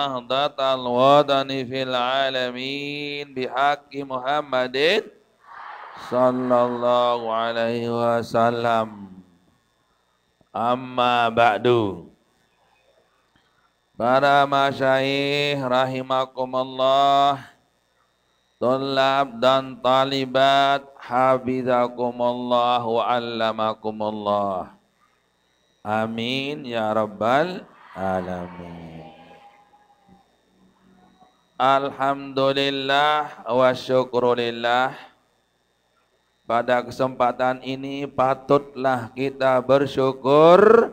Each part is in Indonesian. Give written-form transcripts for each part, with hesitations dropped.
nahdatal wadani fil alamin bihaqqi Muhammadin sallallahu alaihi wasallam. Amma ba'du. Para masyayikh rahimakumullah, tulab dan talibat hafizakumullah wa allamakumullah. Amin ya rabbal alamin. Alhamdulillah wa syukrulillah. Pada kesempatan ini patutlah kita bersyukur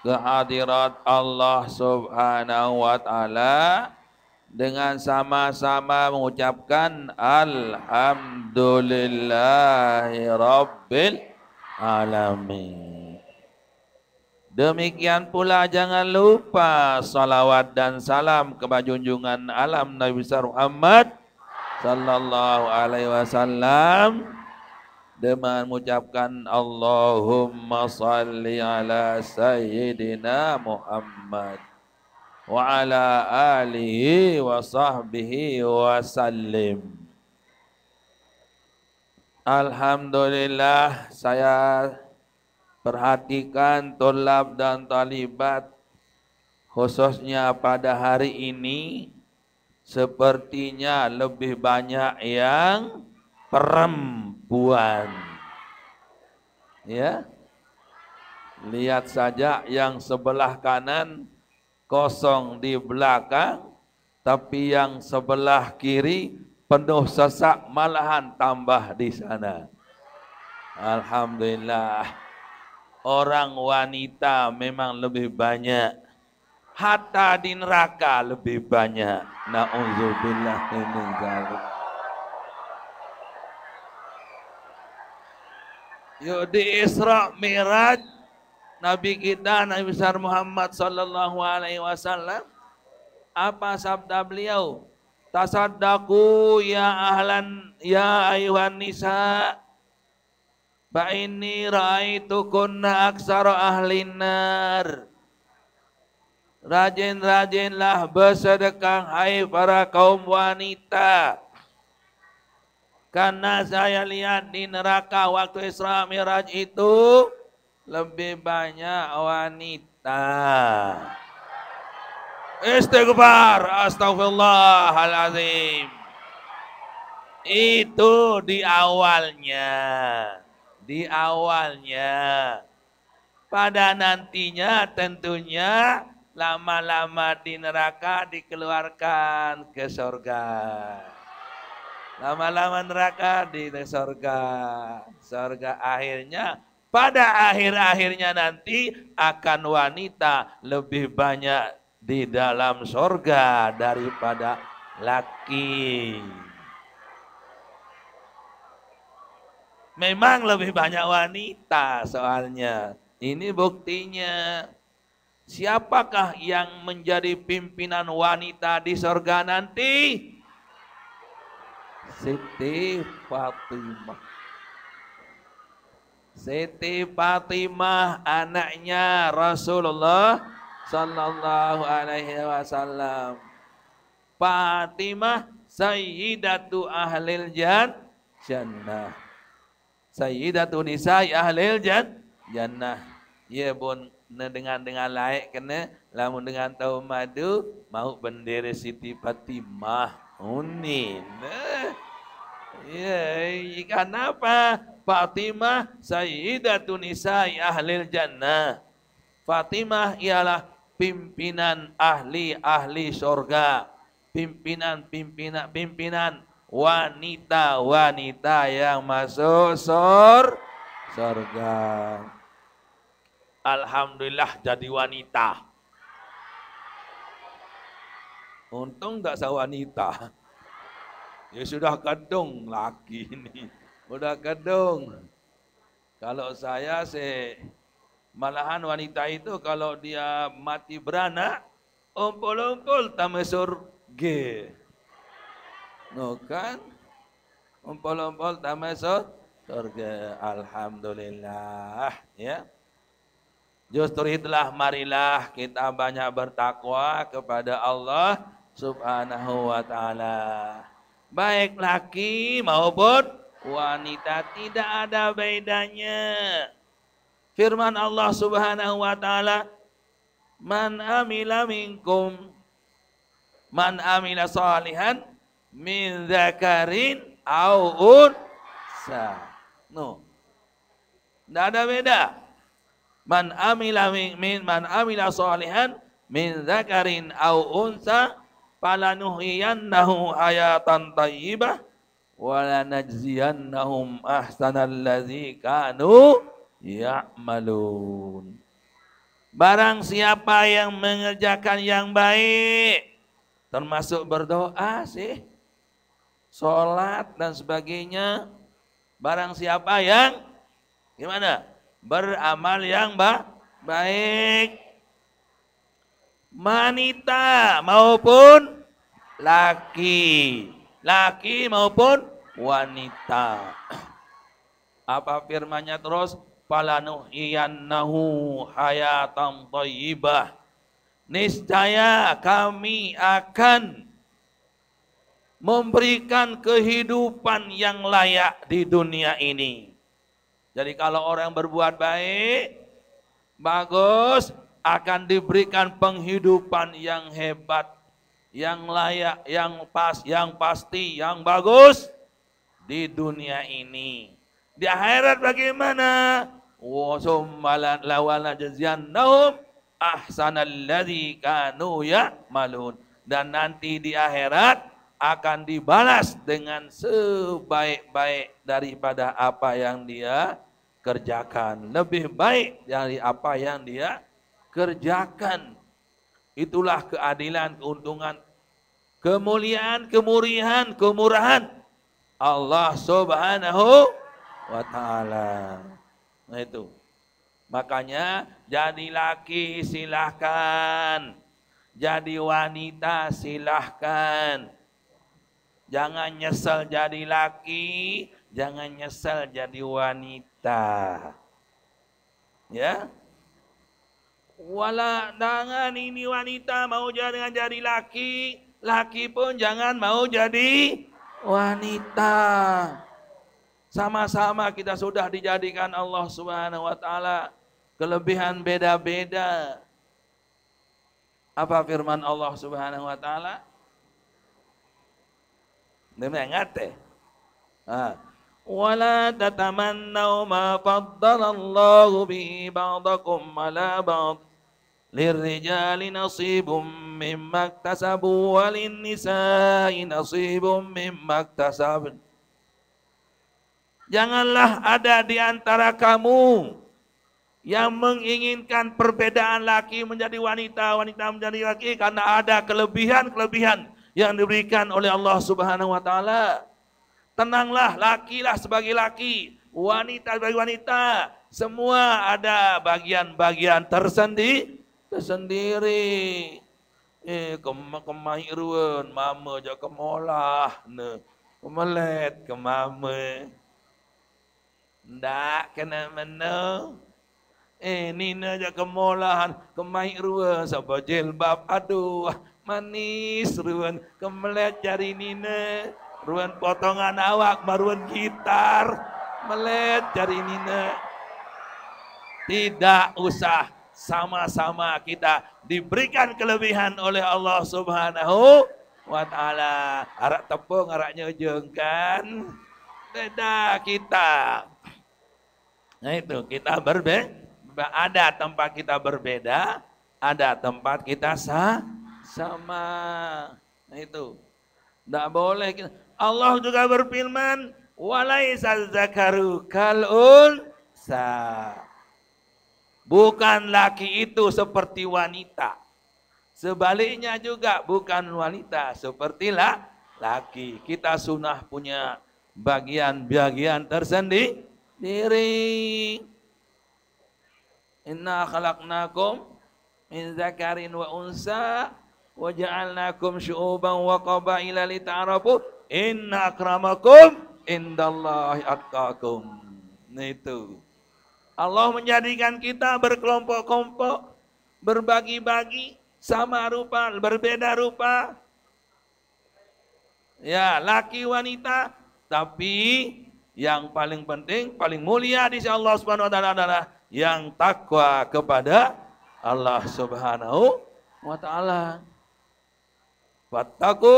kehadirat Allah Subhanahu wa taala dengan sama-sama mengucapkan alhamdulillahirabbil alamin. Demikian pula jangan lupa salawat dan salam kepada junjungan alam Nabi besar Muhammad sallallahu alaihi wasallam dengan mengucapkan Allahumma salli ala sayyidina Muhammad wa ala alihi wa sahbihi wa sallim. Alhamdulillah, saya perhatikan tulab dan talibat khususnya pada hari ini sepertinya lebih banyak yang perempuan. Ya. Lihat saja yang sebelah kanan kosong di belakang, tapi yang sebelah kiri penuh sesak, malahan tambah di sana. Alhamdulillah. Orang wanita memang lebih banyak. Hatta di neraka lebih banyak. Na'udzubillah min dzalik. Yuk di Isra Mi'raj Nabi kita Nabi besar Muhammad sallallahu alaihi wasallam, apa sabda beliau? Tasaddaqu ya ahlan ya ayuhan nisa fa inni ra'aitukunna aksara ahlin nar. Rajin-rajinlah bersedekah hai para kaum wanita. Karena saya lihat di neraka waktu Isra Mi'raj itu lebih banyak wanita. Istighfar, astagfirullahaladzim. Itu di awalnya. Di awalnya. Pada nantinya tentunya lama-lama di neraka dikeluarkan ke surga. Lama-lama neraka di surga. Surga akhirnya, pada akhir-akhirnya nanti akan wanita lebih banyak di dalam surga daripada laki. Memang lebih banyak wanita soalnya. Ini buktinya. Siapakah yang menjadi pimpinan wanita di surga nanti? Siti Fatimah. Siti Fatimah anaknya Rasulullah sallallahu alaihi wasallam. Fatimah sayyidatu ahlil jannah. Sayyidatu nisa'i ahlil jannah. Ya bun dengan laik kena lamun dengan tahu madu mau bendera Siti Fatimah. Unin. Ya, kenapa? Fatimah sayyidatun nisa'i ahlil jannah. Fatimah ialah pimpinan ahli surga. Pimpinan wanita yang masuk surga. Alhamdulillah jadi wanita. Untung tak sewanita. Ya sudah kedung laki ini. Udah kedung. Kalau saya malahan wanita itu kalau dia mati beranak, umpul-umpul tamesur G. No kan? Umpul-umpul tamesur surga. Alhamdulillah. Ya. Justru itulah marilah kita banyak bertakwa kepada Allah Subhanahu wa taala. Baik laki maupun wanita, tidak ada bedanya. Firman Allah Subhanahu wa taala, "Man amila minkum man amila salihan min dzakarin au unsa." No. Tidak ada beda. Man amila salihan min dzakarin au unsa falanuhyiyannahu hayatan thayyibah wa lanajziyannahum ahsanal ladzi kanu ya'malun. Barang siapa yang mengerjakan yang baik, termasuk berdoa sih, sholat dan sebagainya. Barang siapa yang gimana? Beramal yang baik, wanita maupun laki maupun wanita. Apa firmannya terus? Falanuhyiyannahu hayatan thayyibah. Niscaya kami akan memberikan kehidupan yang layak di dunia ini. Jadi kalau orang berbuat baik, bagus, akan diberikan penghidupan yang hebat, yang layak, yang pas, yang pasti, yang bagus di dunia ini. Di akhirat bagaimana? Wa summa lawanajziyannahum ahsanal ladzi kanu ya'malun. Dan nanti di akhirat akan dibalas dengan sebaik-baik daripada apa yang dia kerjakan. Lebih baik dari apa yang dia kerjakan. Itulah keadilan, keuntungan, kemuliaan, kemurahan Allah Subhanahu wa ta'ala. Nah itu. Makanya jadi laki silahkan, jadi wanita silahkan. Jangan nyesel jadi laki, jangan nyesel jadi wanita. Ya. Wala jangan ini wanita mau jadi laki, laki pun jangan mau jadi wanita. Sama-sama kita sudah dijadikan Allah Subhanahu wa taala, kelebihan beda-beda. Apa firman Allah Subhanahu wa taala? Demengate. Wala tatamannaw ma faddalallahu bihi ba'dakum ala ba'd. Lirrijali nasibum mimma iktasabu walin nisa'i nasibum mimma iktasabun. Janganlah ada di antara kamu yang menginginkan perbedaan laki menjadi wanita, wanita menjadi laki, karena ada kelebihan-kelebihan yang diberikan oleh Allah Subhanahu wa taala. Tenanglah, lakilah sebagai laki, wanita sebagai wanita, semua ada bagian-bagian tersendiri. Kemahiruan mama jak kemolah ne. Kemelet ke mama. Ndak kena meno. Nina jak kemolahan, kemahiruan sapa jilbab, aduh manis ruan, kemelet jari Nina, ruan potongan awak, maruan gitar, melet jari Nina. Tidak usah, sama-sama kita diberikan kelebihan oleh Allah Subhanahu wa ta'ala. Arak tepung, araknya ujung kan, beda kita. Nah itu, kita berbeda, ada tempat kita berbeda, ada tempat kita sama. Nah itu. Tidak boleh. Allah juga berfirman, walaisal zakaru kal unsa. Bukan laki itu seperti wanita. Sebaliknya juga bukan wanita seperti laki. Kita sunnah punya bagian-bagian tersendiri. Inna khalaqnakum min zakarin wa unsa wa ja'alnakum syu'uban wa qabaila lita'arafu inna akramakum indallahi atqakum. Nah itu. Allah menjadikan kita berkelompok-kelompok, berbagi-bagi, sama rupa, berbeda rupa. Ya, laki wanita, tapi yang paling penting, paling mulia di sisi Allah Subhanahu wa taala adalah yang takwa kepada Allah Subhanahu wa taala. Wattaqu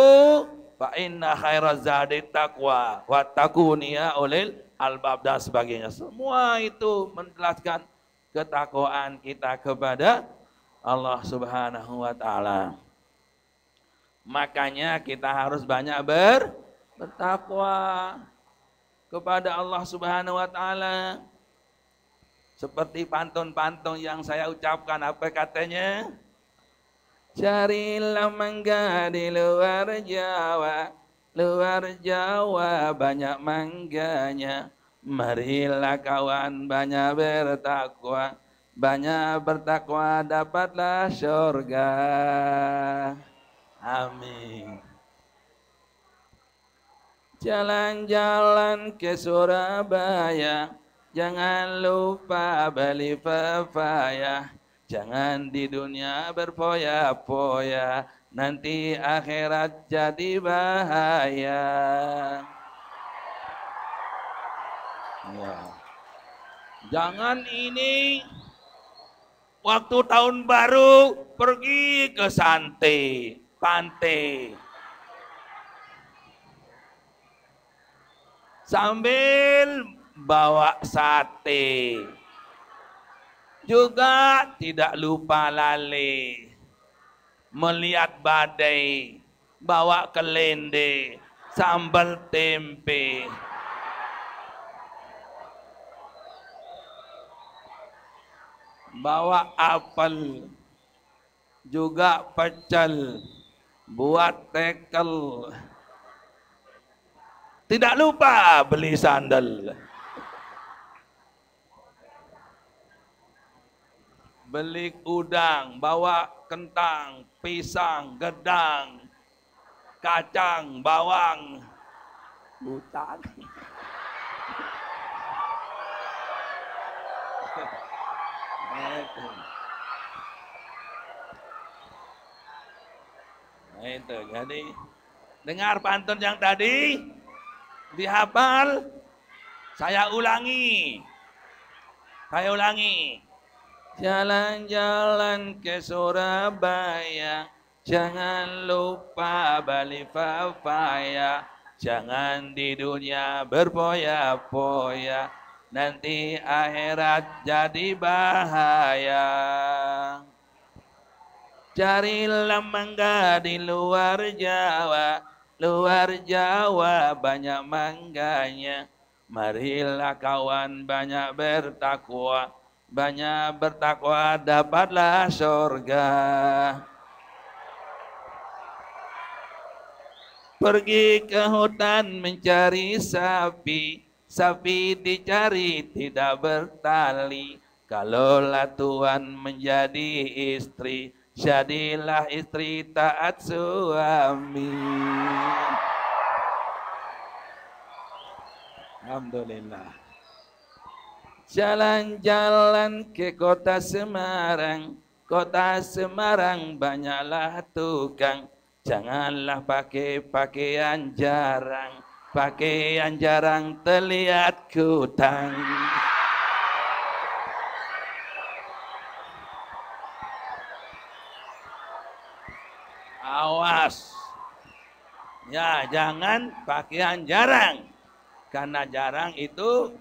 fa inna khairaz zadi taqwa wattaquni ya ulil albab dan sebagainya. Semua itu menjelaskan ketakwaan kita kepada Allah Subhanahu wa taala. Makanya kita harus banyak bertakwa kepada Allah Subhanahu wa taala. Seperti pantun-pantun yang saya ucapkan, apa katanya? Carilah mangga di luar Jawa banyak mangganya. Marilah kawan banyak bertakwa dapatlah surga. Amin. Jalan-jalan ke Surabaya, jangan lupa beli pepaya. Jangan di dunia berfoya-foya, nanti akhirat jadi bahaya. Ya. Jangan ini waktu tahun baru pergi ke pantai. Sambil bawa sate. Juga tidak lupa lale, melihat badai, bawa kelende, sambal tempe. Bawa apel, juga pecel, buat tekel. Tidak lupa beli sandal. Beli udang, bawa kentang, pisang, gedang, kacang, bawang, hutan. Nah itu, jadi dengar pantun yang tadi, dihafal, saya ulangi. Jalan-jalan ke Surabaya, jangan lupa beli pepaya. Jangan di dunia berfoya-foya, nanti akhirat jadi bahaya. Carilah mangga di luar Jawa banyak mangganya. Marilah kawan banyak bertakwa dapatlah surga. Pergi ke hutan mencari sapi dicari tidak bertali. Kalaulah Tuhan menjadi istri, jadilah istri taat suami. Alhamdulillah. Jalan-jalan ke kota Semarang banyaklah tukang. Janganlah pakai pakaian jarang terlihat kutang. Awas, ya jangan pakaian jarang, karena jarang itu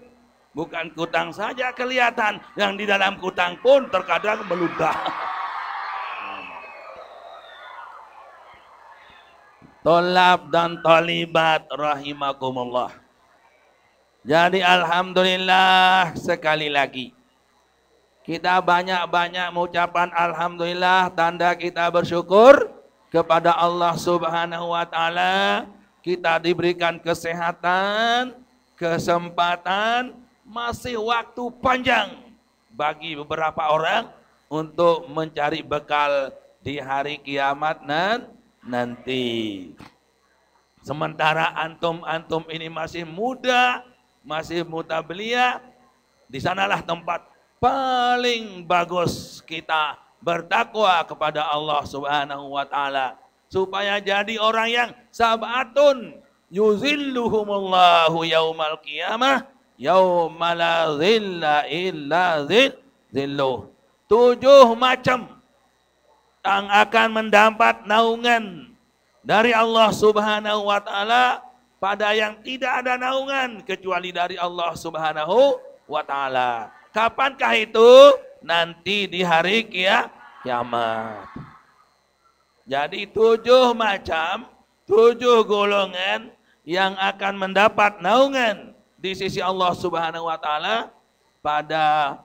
bukan kutang saja kelihatan, yang di dalam kutang pun terkadang meludah. Tolab dan tolibat rahimakumullah. Jadi alhamdulillah sekali lagi. Kita banyak-banyak mengucapkan alhamdulillah, tanda kita bersyukur kepada Allah Subhanahu wa taala. Kita diberikan kesehatan, kesempatan, masih waktu panjang bagi beberapa orang untuk mencari bekal di hari kiamat nanti. Sementara antum ini masih muda belia, Di sanalah tempat paling bagus kita bertakwa kepada Allah Subhanahu wa taala supaya jadi orang yang sabatun yuzilluhumullahu yaumal qiyamah yauma la zilla illa zilluh. 7 macam yang akan mendapat naungan dari Allah Subhanahu wa taala pada yang tidak ada naungan kecuali dari Allah Subhanahu wa taala. Kapankah itu? Nanti di hari kiamat. Jadi 7 macam, 7 golongan yang akan mendapat naungan di sisi Allah Subhanahu wa taala pada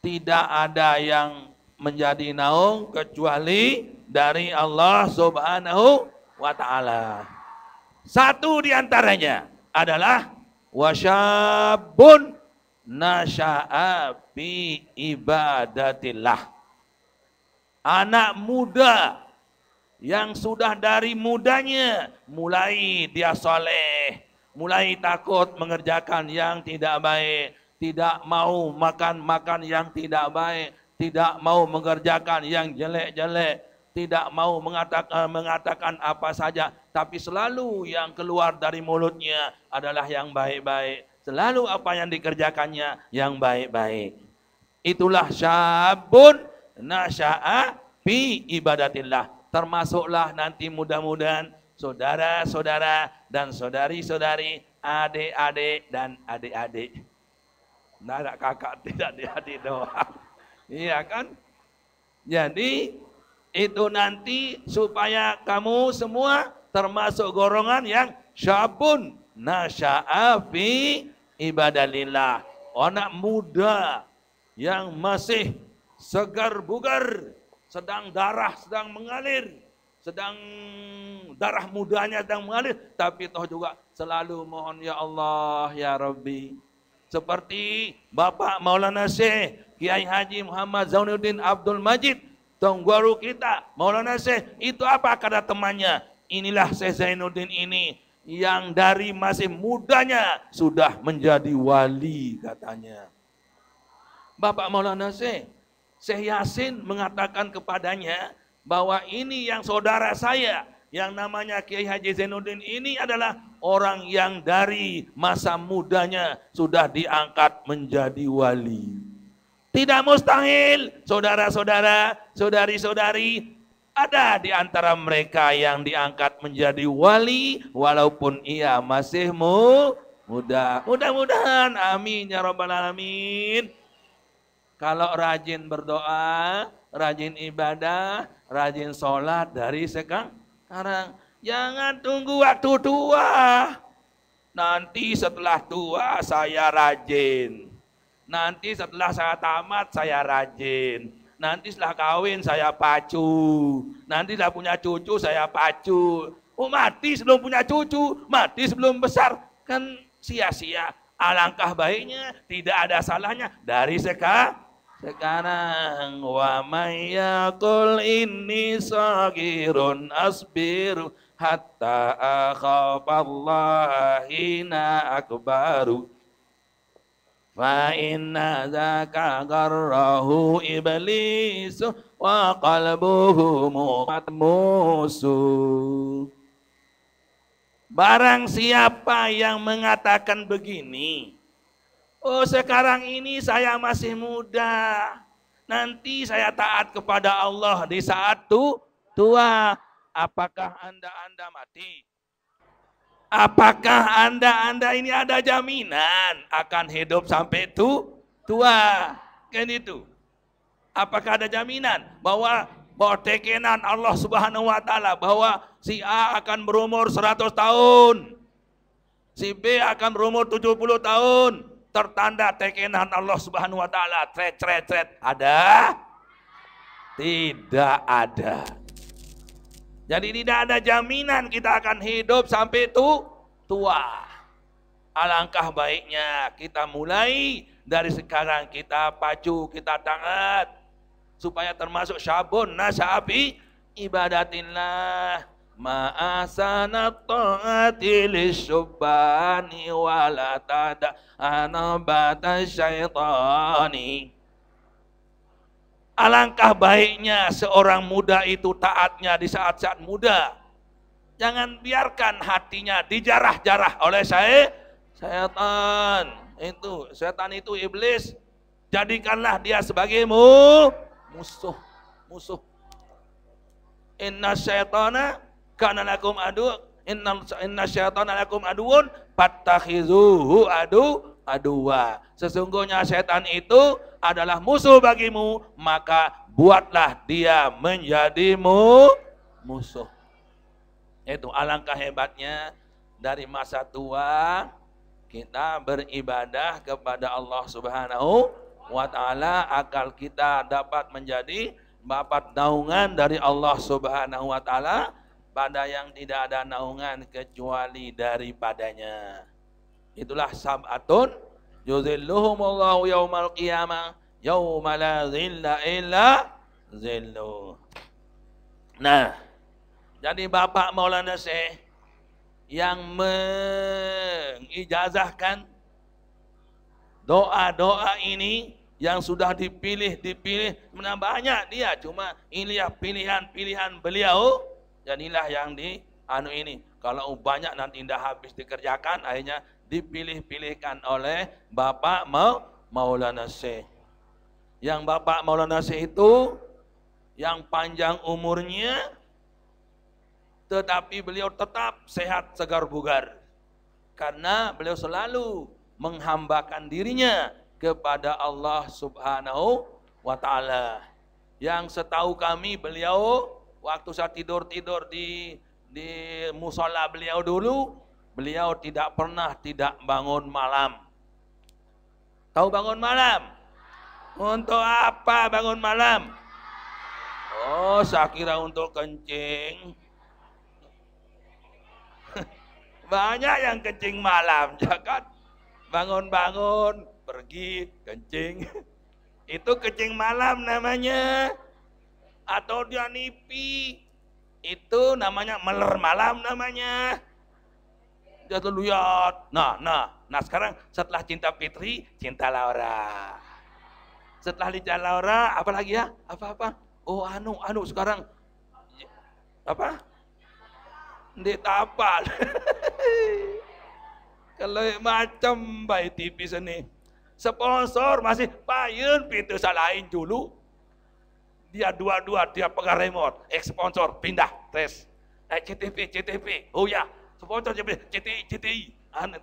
tidak ada yang menjadi naung kecuali dari Allah Subhanahu wa taala. Satu di antaranya adalah wasyabun nasya'a fi ibadatillah. Anak muda yang sudah dari mudanya mulai dia soleh, mulai takut mengerjakan yang tidak baik, tidak mau makan yang tidak baik, tidak mau mengerjakan yang jelek-jelek, tidak mau mengatakan apa saja, tapi selalu yang keluar dari mulutnya adalah yang baik-baik. Selalu apa yang dikerjakannya yang baik-baik. Itulah syabun nasya'a fi ibadatillah. Termasuklah nanti mudah-mudahan saudara-saudara dan saudari-saudari, adik-adik dan adik-adik. Nah, ada kakak tidak adik doang. Iya kan? Jadi itu nanti supaya kamu semua termasuk golongan yang syabun nasya'a fi ibadalillah. Anak muda yang masih segar bugar, sedang mengalir, sedang darah mudanya sedang mengalir, tapi toh juga selalu mohon ya Allah ya Rabbi. Seperti Bapak Maulana Syekh Kiai Haji Muhammad Zainuddin Abdul Majid, Tongguaru kita, Maulana Syekh, itu apa kata temannya? Inilah Syekh Zainuddin ini yang dari masih mudanya sudah menjadi wali katanya. Bapak Maulana Syekh Yasin mengatakan kepadanya bahwa ini yang saudara saya yang namanya Kiai Haji Zainuddin ini adalah orang yang dari masa mudanya sudah diangkat menjadi wali. Tidak mustahil, saudara-saudara, saudari-saudari, ada di antara mereka yang diangkat menjadi wali walaupun ia masih muda. Mudah-mudahan, amin ya rabbal alamin. Kalau rajin berdoa, rajin ibadah, rajin sholat dari sekarang. Jangan tunggu waktu tua. Nanti setelah tua saya rajin. Nanti setelah saya tamat saya rajin. Nanti setelah kawin saya pacu. Nanti setelah punya cucu saya pacu. Oh, mati sebelum punya cucu, mati sebelum besar. Kan sia-sia. Alangkah baiknya, tidak ada salahnya dari sekarang. Wa may yaqul inni sagirun asbiru hatta akhafallaha hina akbaru. Fa inna zaka garrahu iblisu wa qalbuhu musu. Barang siapa yang mengatakan begini, oh sekarang ini saya masih muda, nanti saya taat kepada Allah di saat tua, apakah Anda mati? Apakah Anda ini ada jaminan akan hidup sampai tua? Kan itu. Apakah ada jaminan bahwa tekenan Allah Subhanahu wa taala bahwa si A akan berumur 100 tahun, si B akan berumur 70 tahun, tertanda tekenan Allah Subhanahu wa taala, tret. Ada? Tidak ada. Jadi tidak ada jaminan kita akan hidup sampai tua. Alangkah baiknya kita mulai dari sekarang, kita pacu, kita taat supaya termasuk syabun nasya'a fi ibadatillah. ma'asanat ta'ati lisyubbani wala tada anabata syaitani. Alangkah baiknya seorang muda itu taatnya di saat-saat muda. Jangan biarkan hatinya dijarah-jarah oleh setan. Setan itu iblis. Jadikanlah dia sebagai musuh. Inna syaitana kana lakum adu. Inna syaitana lakum aduun fattakhizuhu aduwa. Sesungguhnya setan itu adalah musuh bagimu, maka buatlah dia menjadi musuh. Itu alangkah hebatnya dari masa tua kita beribadah kepada Allah Subhanahu wa ta'ala, akal kita dapat menjadi dapat naungan dari Allah Subhanahu wa ta'ala pada yang tidak ada naungan kecuali daripadanya. Itulah sab'atun yuzilluhumullahu yaumal qiyamah yauma la zilla illa zilluh. Nah, jadi Bapak Maulana Syekh yang mengijazahkan doa-doa ini yang sudah dipilih, mana banyak dia, cuma inilah pilihan-pilihan beliau, dan inilah yang ini. Kalau banyak nanti tidak habis dikerjakan, akhirnya dipilih-pilihkan oleh Bapak Maulana Syekh. Yang Bapak Maulana Syekh itu yang panjang umurnya, tetapi beliau tetap sehat, segar, bugar. Karena beliau selalu menghambakan dirinya kepada Allah Subhanahu wa ta'ala. Yang setahu kami beliau, waktu saya tidur di musola beliau dulu, beliau tidak pernah tidak bangun malam. Tahu bangun malam? Untuk apa bangun malam? Oh, saya kira untuk kencing. Banyak yang kencing malam, jangan bangun-bangun, pergi kencing. Itu kencing malam namanya. Atau dia nipi, itu namanya meler malam namanya. Dia tuh lihat. Nah, sekarang setelah cinta Fitri, cinta Laura. Setelah cinta Laura, apa lagi ya? Apa? Oh, anu sekarang apa? Ditapal. Kalau macam baik TV sini. Sponsor masih payun pintu salahin dulu. Dia dua-dua dia pegang remote. Sponsor pindah tes. CTP. Oh ya, sponsor CTI.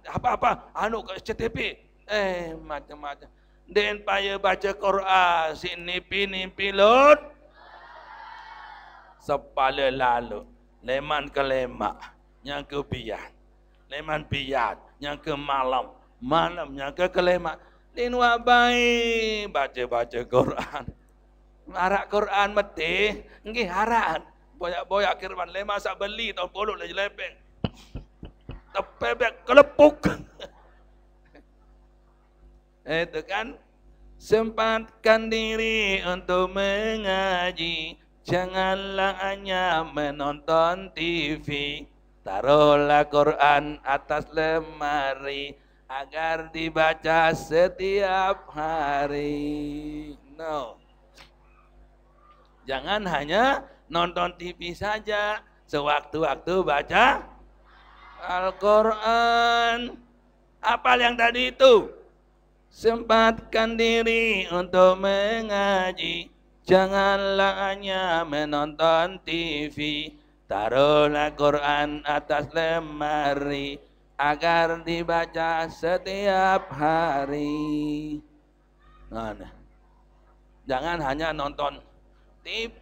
Apa? Ke CTP. Macam-macam. Den payah baca Quran, si nipi lot. Sepala lalu. Leman ke lemak, yang ke biat. Leman biat, yang ke malam yang ke kelemak. Din wabai baca Quran. Harak Quran mati, nggih harak. Boyak kirman lema sak beli tahun puluh lagi lepeng. Tepebek kelepuk. Itu kan, sempatkan diri untuk mengaji. Janganlah hanya menonton TV. Taruhlah Quran atas lemari agar dibaca setiap hari. No. Jangan hanya nonton TV saja. Sewaktu-waktu baca Al-Quran. Apa yang tadi itu? Sempatkan diri untuk mengaji. Janganlah hanya menonton TV. Taruhlah Quran atas lemari agar dibaca setiap hari. Nah. Jangan hanya nonton TV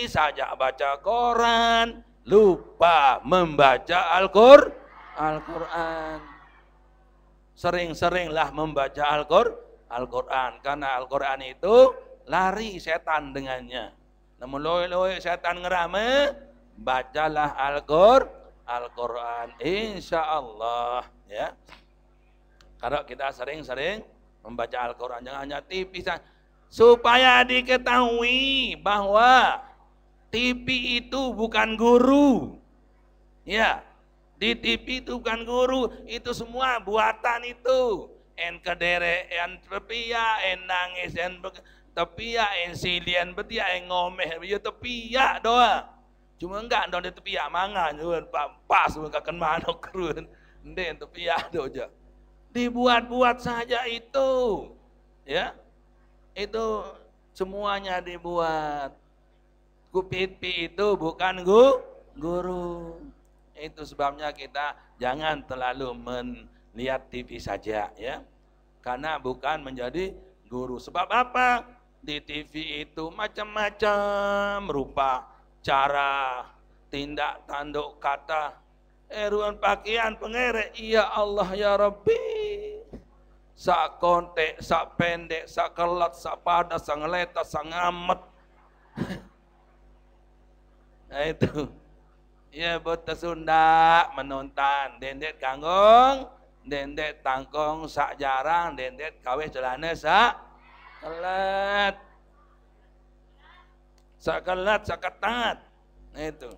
saja, baca Quran, lupa membaca Al-Quran. Sering-seringlah membaca Al-Quran, karena Al-Quran itu lari setan dengannya. Namun loe-loe setan ngerame, bacalah Al-Quran, insya Allah ya. Kalau kita sering-sering membaca Al-Quran, jangan hanya TV saja. Supaya diketahui bahwa TV itu bukan guru. Ya, di TV itu bukan guru, itu semua buatan itu. En kedere, en tepia, en nangis, en tepia, en silian betia, en ngomeh, ya tepia doa. Cuma enggak don di tepia mangan, pas kakan manuk kerun, den tepia doa. Dibuat-buat saja itu, ya, itu semuanya dibuat. Kupipi itu bukan guru. Itu sebabnya kita jangan terlalu melihat TV saja, ya. Karena bukan menjadi guru. Sebab apa? Di TV itu macam-macam rupa, cara, tindak tanduk kata, ruan pakaian pengerek, ya Allah ya Rabbi. Sak kontek, sak pendek, sak kelat, sak padas, sak ngeleta, sak ngamet. Nah itu. Ya bota Sunda menonton dendet kangkong, dendet tangkong sak jarang, dendet kawe celana sak kelat. Sak kelat, sak ketat. Nah itu.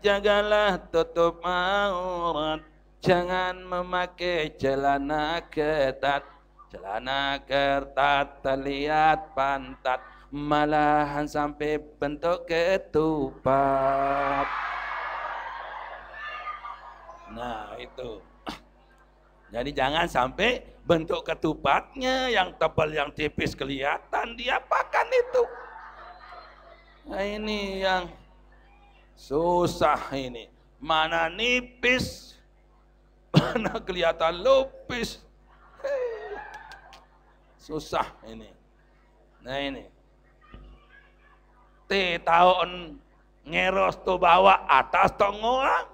Jagalah tutup aurat. Jangan memakai celana ketat. Celana ketat terlihat pantat. Malahan sampai bentuk ketupat. Nah itu. Jadi jangan sampai bentuk ketupatnya yang tebal yang tipis kelihatan, diapakan itu. Nah ini yang susah ini. Mana nipis, mana kelihatan lupis. Susah ini. Nah ini. Tahun ngeros tu bawa atas tongoang.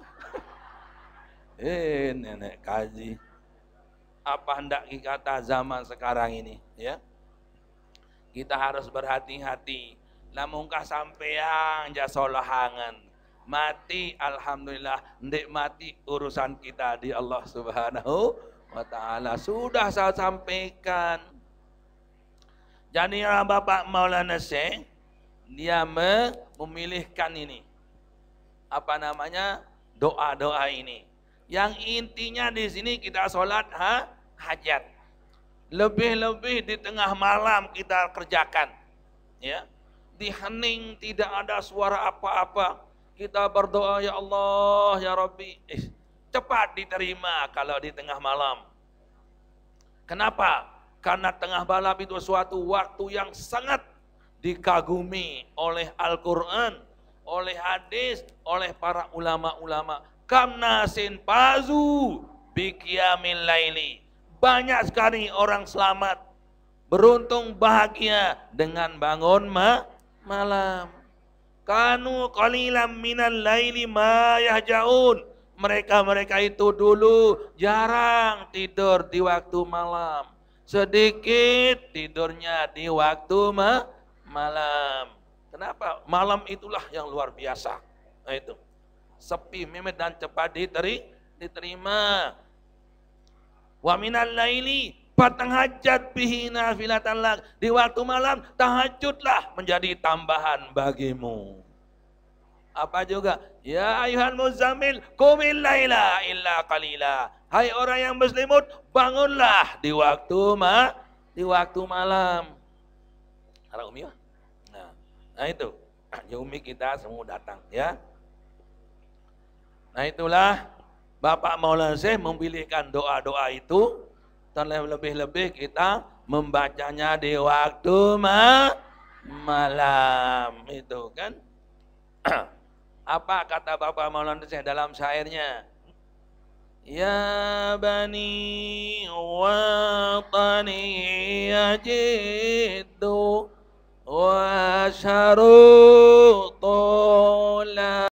Nenek kaji. Apa hendak kata zaman sekarang ini, ya? Kita harus berhati-hati. Lamungkah sampeang jasolahangan mati, alhamdulillah, ndik mati urusan kita di Allah Subhanahu wa taala. Sudah saya sampaikan. Jadi Bapak Maulana Syekh dia memilihkan ini, apa namanya, doa-doa ini. Yang intinya di sini kita sholat hajat. Lebih-lebih di tengah malam kita kerjakan, ya. Di hening tidak ada suara apa-apa. Kita berdoa, ya Allah, ya Rabbi. Cepat diterima kalau di tengah malam. Kenapa? Karena tengah malam itu suatu waktu yang sangat dikagumi oleh Al-Quran, oleh hadis, oleh para ulama-ulama. Kamnasin pazu biqiyamil laili. Banyak sekali orang selamat, beruntung, bahagia dengan bangun malam. Kanu qalilan minal laili ma yahjaun. Mereka itu dulu jarang tidur di waktu malam. Sedikit tidurnya di waktu malam. Kenapa? Malam itulah yang luar biasa. Nah itu. Sepi, memet dan cepat diterima. Wa minal laili fatahajjat bihi nafilatan lak. Di waktu malam tahajudlah menjadi tambahan bagimu. Apa juga? Ya ayuhan muzammil qumil laila illa qalila. Hai orang yang berselimut, bangunlah di waktu malam. Ada Umi? Nah itu, ya Umi kita semua datang, ya. Nah itulah Bapak Maulana Syekh memilihkan doa-doa itu, terlebih-lebih kita membacanya di waktu malam itu kan. Apa kata Bapak Maulana Syekh dalam syairnya? Ya bani watani yajidu wa syaru